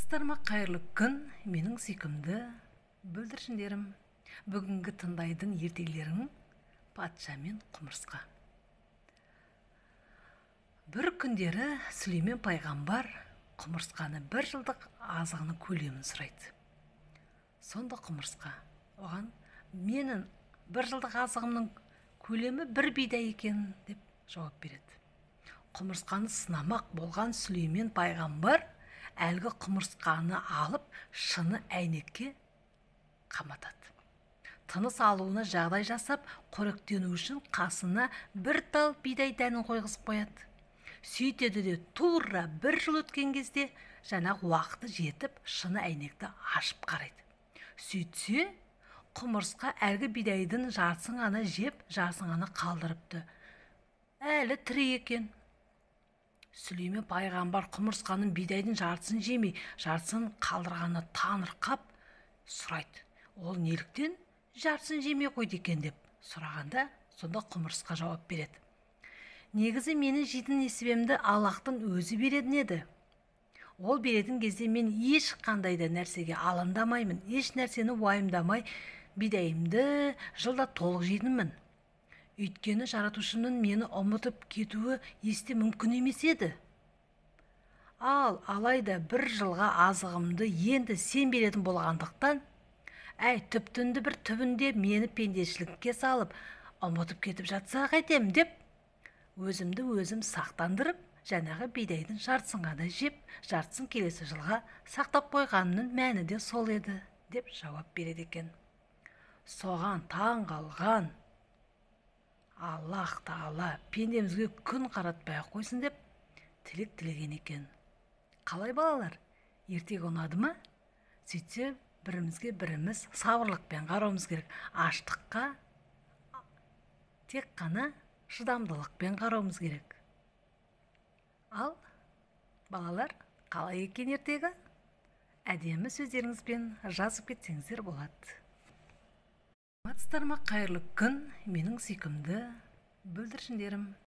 Саламатсыздарма, қайырлы күн, менің сүйкімді бүлдіршіндерім. Бүгінгі тыңдайдың ертегілерің патша мен құмырсқа. Бір күндері Сүлеймен пайғамбар құмырсқаны бір жылдық азығының көлемін сұрайды. Сонда құмырсқа оған: менің бір жылдық азығымның көлемі бір бидай екен деп жауап береді. Құмырсқаны сынамақ болған Сүлеймен пайғамбар әлгі құмырсқаны алып шыны әйнекке қаматады. Тыныс алуына жағдай жасап, қоректену үшін қасына бір тал бидай дәнін қойғызып қояды. Сөйтеді де тура бір жыл өткен кезде жаңағы уақыты жетіп, шыны әйнекті ашып қарайды. Сөйтсе, құмырсқа әлгі бидайдың жартысын ғана жеп, жартысын ғана қалдырыпты. Әлі тірі екен. Сүлеймен пайғамбар құмырсқаның бидайдың жартысын жемей, жартысын қалдырғаны таңырқап сұрайды: ол неліктен жартысын жемей қойды екен деп сұрағанда, сонда құмырсқа жауап береді: негізі менің жейтін несібемді Аллахтың өзі беретін еді. Ол беретін кезде мен ешқандай да нәрсеге алаңдамаймын, еш нәрсені уайымдамай бидайымды жылда толық жейтінмін. Өйткені жаратушының мені ұмытып кетуі есте мүмкін емес еді. Алайда бір жылға азығымды енді сен беретін болғандықтан, түптіңді бір түбінде мені пендешілікке салып, ұмытып кетіп жатса қайтем деп, өзімді өзім сақтандырып, жаңағы бидайдың жартысын ғана жеп, жартысын келесі жылға сақтап қойғанның мәні де сол еді деп жауап береді екен. Соған таң қалған Аллах Тағала пендемізге күн қаратпай қойсын деп тілек тілеген екен. Қалай балалар, ертегі ұнады ма? Сөйтсе, бірімізге біріміз сабырлықпен қарауымыз керек. Аштыққа тек қана шыдамдылықпен қарауымыз керек. Ал балалар, қалай екен ертегі? Әдемі сөздеріңізбен жазып кетсеңіздер болады. Саламатсыздарма, қайырлы күн, менің сүйкімді бүлдіршіндерім.